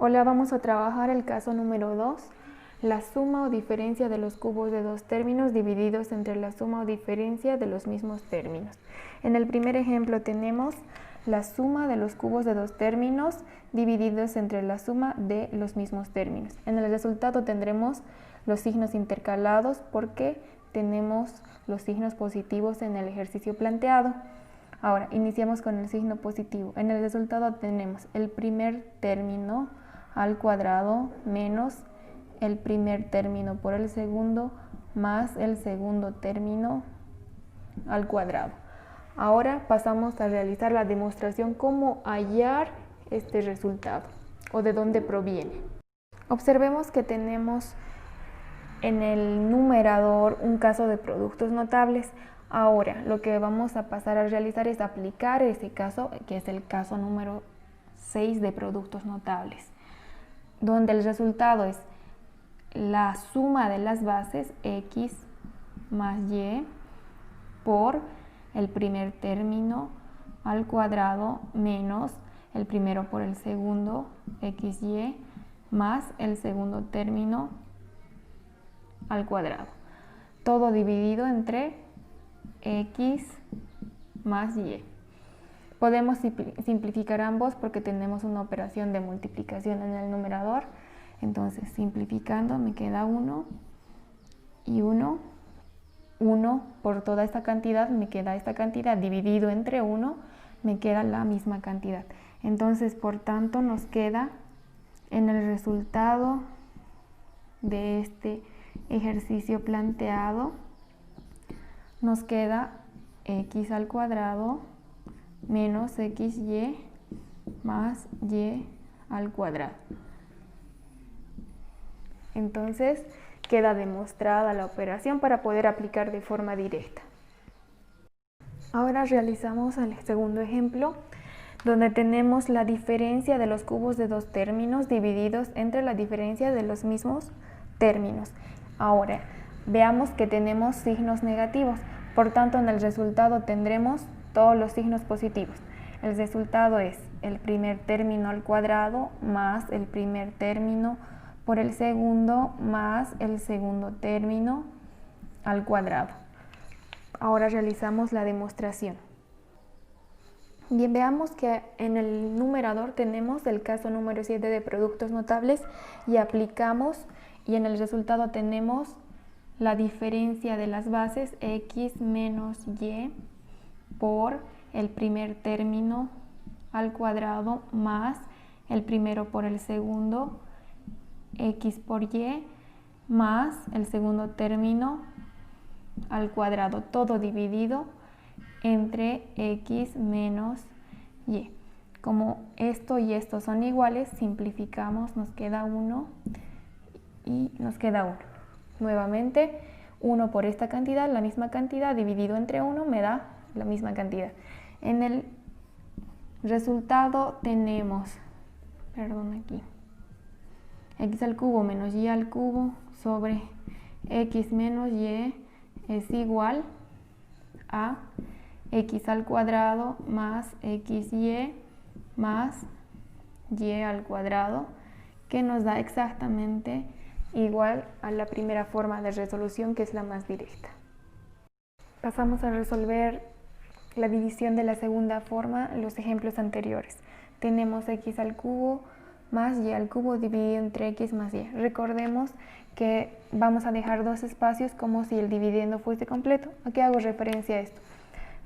Hola, vamos a trabajar el caso número 2, la suma o diferencia de los cubos de dos términos divididos entre la suma o diferencia de los mismos términos. En el primer ejemplo tenemos la suma de los cubos de dos términos divididos entre la suma de los mismos términos. En el resultado tendremos los signos intercalados porque tenemos los signos positivos en el ejercicio planteado. Ahora, iniciamos con el signo positivo. En el resultado tenemos el primer término al cuadrado menos el primer término por el segundo más el segundo término al cuadrado. Ahora pasamos a realizar la demostración cómo hallar este resultado o de dónde proviene. Observemos que tenemos en el numerador un caso de productos notables. Ahora lo que vamos a pasar a realizar es aplicar ese caso, que es el caso número 6 de productos notables, donde el resultado es la suma de las bases x más y por el primer término al cuadrado menos el primero por el segundo xy más el segundo término al cuadrado, todo dividido entre x más y. Podemos simplificar ambos porque tenemos una operación de multiplicación en el numerador. Entonces, simplificando me queda 1 y 1. 1 por toda esta cantidad me queda esta cantidad, dividido entre 1 me queda la misma cantidad. Entonces, por tanto, nos queda en el resultado de este ejercicio planteado, nos queda x al cuadrado menos xy más y al cuadrado. Entonces queda demostrada la operación para poder aplicar de forma directa. Ahora realizamos el segundo ejemplo, donde tenemos la diferencia de los cubos de dos términos divididos entre la diferencia de los mismos términos. Ahora veamos que tenemos signos negativos, por tanto en el resultado tendremos todos los signos positivos. El resultado es el primer término al cuadrado más el primer término por el segundo más el segundo término al cuadrado. Ahora realizamos la demostración. Bien, veamos que en el numerador tenemos el caso número 7 de productos notables y aplicamos, y en el resultado tenemos la diferencia de las bases x menos y por el primer término al cuadrado más el primero por el segundo x por y más el segundo término al cuadrado, todo dividido entre x menos y. Como esto y esto son iguales, simplificamos, nos queda 1 y nos queda 1. Nuevamente, 1 por esta cantidad, la misma cantidad, dividido entre 1 me da la misma cantidad. En el resultado tenemos, aquí, x al cubo menos y al cubo sobre x menos y es igual a x al cuadrado más xy más y al cuadrado, que nos da exactamente igual a la primera forma de resolución, que es la más directa. Pasamos a resolver la división de la segunda forma, los ejemplos anteriores. Tenemos x al cubo más y al cubo dividido entre x más y. Recordemos que vamos a dejar dos espacios como si el dividendo fuese completo. ¿A qué hago referencia a esto?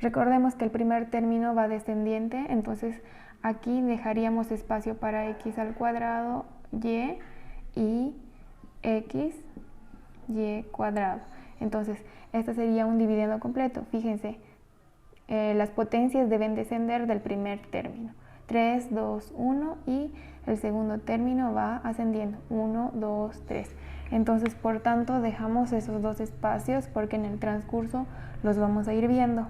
Recordemos que el primer término va descendiente, entonces aquí dejaríamos espacio para x al cuadrado y x y cuadrado. Entonces, este sería un dividendo completo. Fíjense, las potencias deben descender del primer término. 3, 2, 1 y el segundo término va ascendiendo. 1, 2, 3. Entonces, por tanto, dejamos esos dos espacios porque en el transcurso los vamos a ir viendo.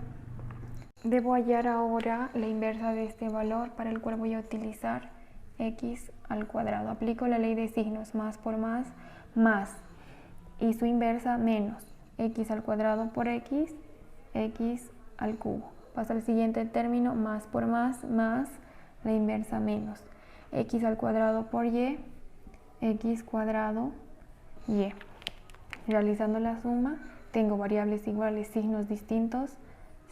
Debo hallar ahora la inversa de este valor, para el cual voy a utilizar x al cuadrado. Aplico la ley de signos, más por más, y su inversa menos x al cuadrado por x al cubo. Pasa al siguiente término, más por más, la inversa menos. x al cuadrado por y, x cuadrado y. Realizando la suma, tengo variables iguales, signos distintos,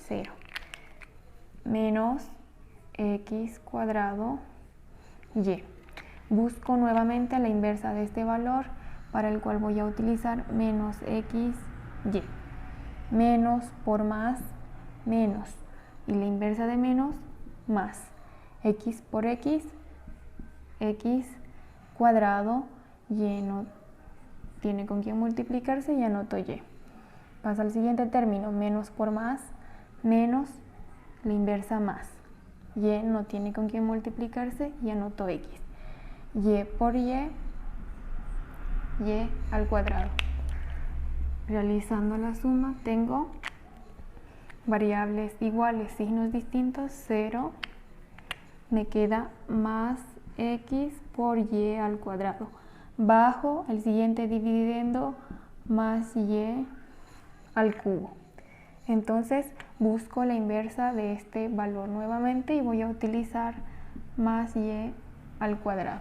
0. Menos x cuadrado y. Busco nuevamente la inversa de este valor, para el cual voy a utilizar menos xy. Menos por más, menos. Y la inversa de menos, más. X por x, x cuadrado, y no tiene con quién multiplicarse y anoto y. Paso al siguiente término, menos por más, menos, la inversa más. Y no tiene con quién multiplicarse y anoto x. Y por y al cuadrado. Realizando la suma, tengo variables iguales, signos distintos, 0. Me queda más x por y al cuadrado. Bajo el siguiente dividendo, más y al cubo. Entonces busco la inversa de este valor nuevamente y voy a utilizar más y al cuadrado.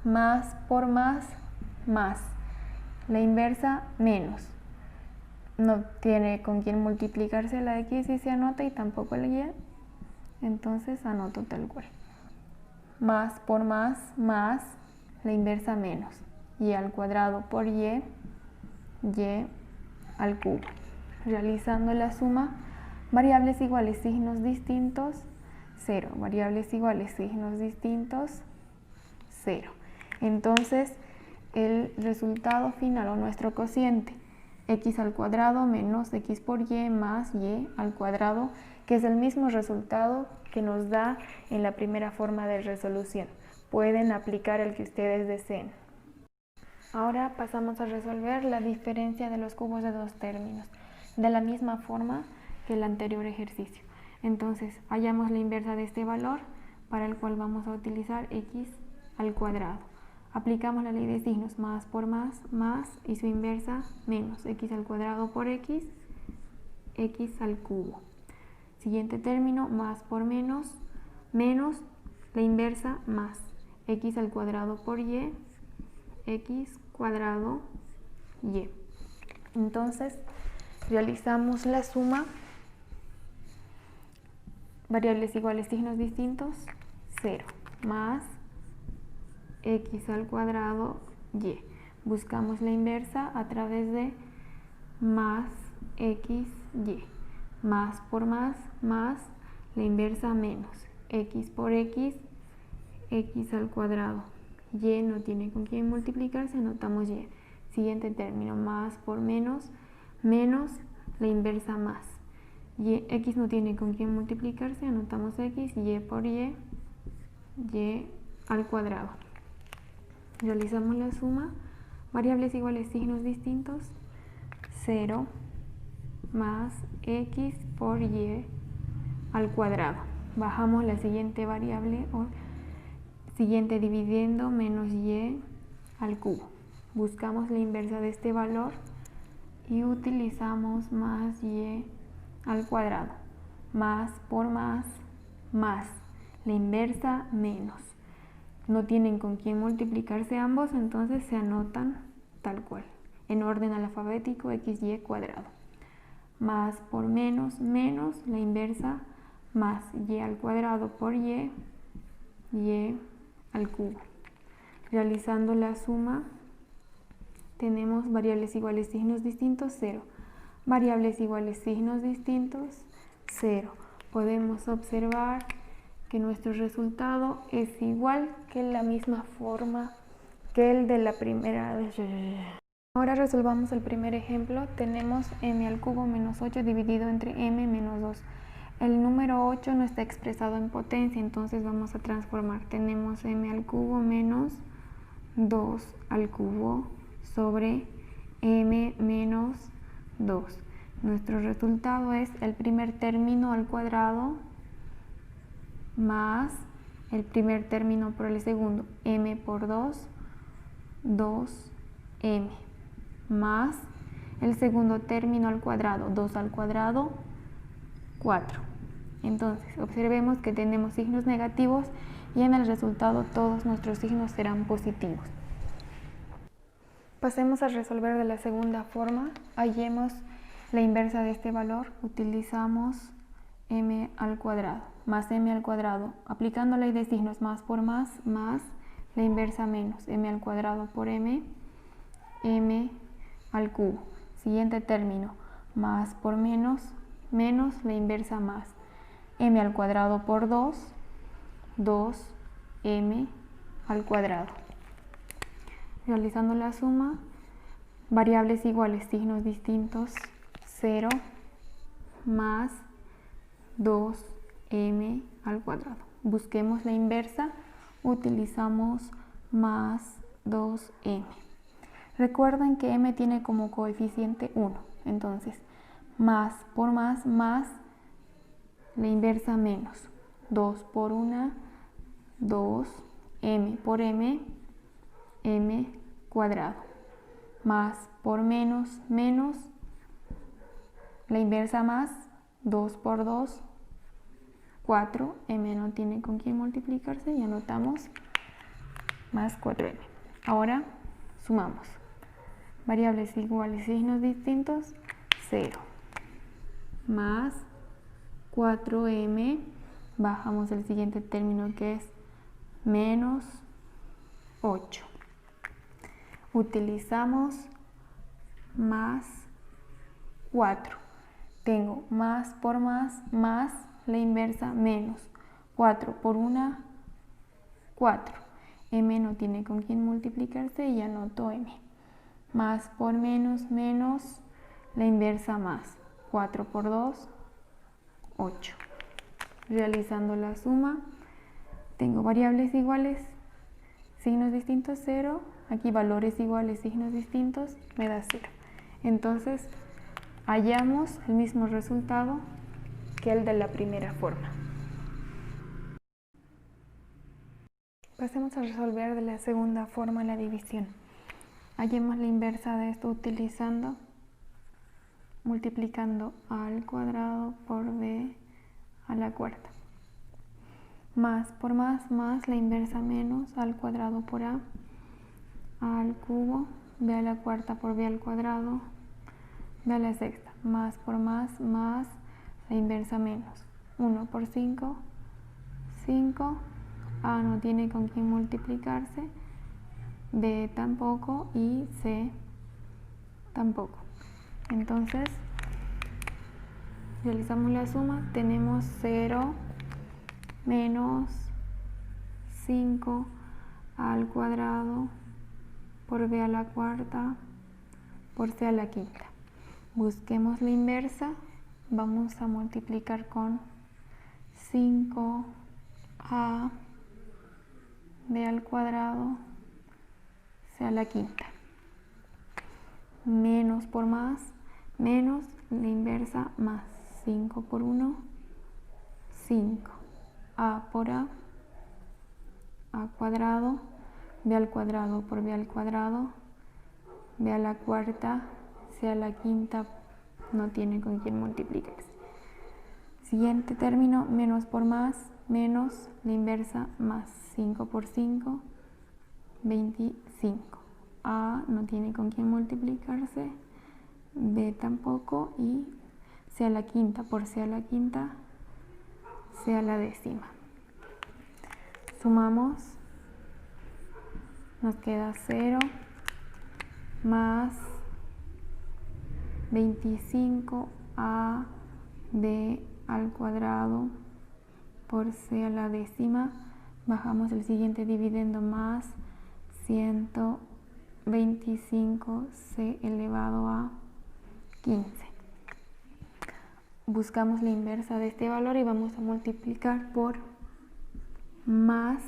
Más por más, más. La inversa, menos. No tiene con quién multiplicarse la x y se anota, y tampoco la y. Entonces anoto tal cual. Más por más, más. La inversa, menos. Y al cuadrado por y al cubo. Realizando la suma, variables iguales, signos distintos, 0. Variables iguales, signos distintos, 0. Entonces, el resultado final, o nuestro cociente, x al cuadrado menos x por y más y al cuadrado, que es el mismo resultado que nos da en la primera forma de resolución. Pueden aplicar el que ustedes deseen. Ahora pasamos a resolver la diferencia de los cubos de dos términos, de la misma forma que el anterior ejercicio. Entonces, hallamos la inversa de este valor, para el cual vamos a utilizar x al cuadrado. Aplicamos la ley de signos, más por más, más, y su inversa, menos. X al cuadrado por x, x al cubo. Siguiente término, más por menos, menos, la inversa, más. X al cuadrado por y, x cuadrado y. Entonces, realizamos la suma. Variables iguales, signos distintos, 0. Más x al cuadrado y. Buscamos la inversa a través de más xy. Más por más, más, la inversa, menos. X por x, x al cuadrado. Y no tiene con quién multiplicarse, anotamos y. Siguiente término, más por menos, menos, la inversa, más. Y, x no tiene con quién multiplicarse, anotamos x, y por y al cuadrado. Realizamos la suma, variables iguales, signos distintos, 0 más x por y al cuadrado. Bajamos la siguiente variable, o siguiente dividiendo, menos y al cubo. Buscamos la inversa de este valor y utilizamos más y al cuadrado. Más por más, más. La inversa, menos. No tienen con quién multiplicarse ambos, entonces se anotan tal cual, en orden alfabético, xy cuadrado. Más por menos, menos, la inversa, más y al cuadrado por y al cubo. Realizando la suma, tenemos variables iguales, signos distintos, 0. Variables iguales, signos distintos, 0. Podemos observar que nuestro resultado es igual, que la misma forma que el de la primera. Ahora resolvamos el primer ejemplo. Tenemos m al cubo menos 8 dividido entre m menos 2. El número 8 no está expresado en potencia, entonces vamos a transformar. Tenemos m al cubo menos 2 al cubo sobre m menos 2. Nuestro resultado es el primer término al cuadrado más el primer término por el segundo, m por 2, 2m, más el segundo término al cuadrado, 2 al cuadrado, 4. Entonces, observemos que tenemos signos negativos y en el resultado todos nuestros signos serán positivos. Pasemos a resolver de la segunda forma. Hallemos la inversa de este valor. Utilizamos m al cuadrado más m al cuadrado. Aplicando ley de signos, más por más la inversa menos m al cuadrado por m al cubo. Siguiente término, más por menos la inversa más m al cuadrado por 2m al cuadrado. Realizando la suma, variables iguales, signos distintos, 0 más 2m al cuadrado. Busquemos la inversa, utilizamos más 2m. Recuerden que m tiene como coeficiente 1, entonces más por más la inversa menos. 2 por 1, 2, m por m cuadrado. Más por menos, la inversa más, 2 por 2, 4, m no tiene con quién multiplicarse y anotamos más 4m. Ahora sumamos. Variables iguales, signos distintos, 0 más 4m, bajamos el siguiente término que es menos 8. Utilizamos más 4. Tengo más por más la inversa menos. 4 por 1, 4. M no tiene con quién multiplicarse y anoto m. Más por menos la inversa más. 4 por 2, 8. Realizando la suma, tengo variables iguales, signos distintos, 0. Aquí valores iguales, signos distintos, me da 0. Entonces, hallamos el mismo resultado que el de la primera forma. Pasemos a resolver de la segunda forma la división. Hallemos la inversa de esto multiplicando a al cuadrado por b a la cuarta. Más por más la inversa menos al cuadrado por a al cubo, b a la cuarta por b al cuadrado, b a la sexta. Más por más la inversa menos. 1 por 5, 5. A no tiene con quién multiplicarse, b tampoco y c tampoco. Entonces, realizamos la suma, tenemos 0 menos 5 al cuadrado por b a la cuarta por c a la quinta. Busquemos la inversa, vamos a multiplicar con 5a b al cuadrado c a la quinta. Menos por más, menos la inversa más. 5 por 1, 5. A por a cuadrado, b al cuadrado por b al cuadrado, b a la cuarta, c a la quinta, no tiene con quién multiplicarse. Siguiente término, menos por más, menos la inversa más. 5 por 5, 25. A no tiene con quién multiplicarse, b tampoco y c a la quinta por c a la quinta, c a la décima. Sumamos, nos queda 0 más 25a b al cuadrado por c a la décima. Bajamos el siguiente dividendo más 125c elevado a 15. Buscamos la inversa de este valor y vamos a multiplicar por más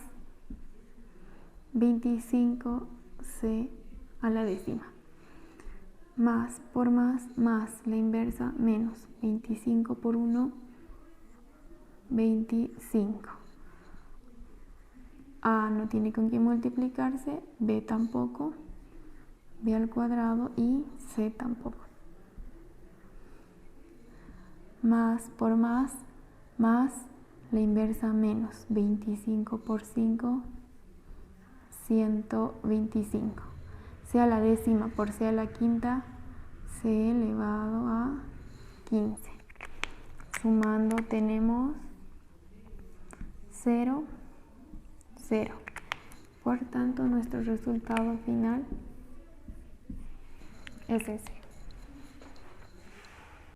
25c a la décima. Más por más la inversa menos. 25 por 1, 25. A no tiene con quién multiplicarse, b tampoco, b al cuadrado y c tampoco. Más por más La inversa menos 25 por 5, 125. C a la décima por C a la quinta, C elevado a 15. Sumando tenemos 0, 0. Por tanto, nuestro resultado final es ese.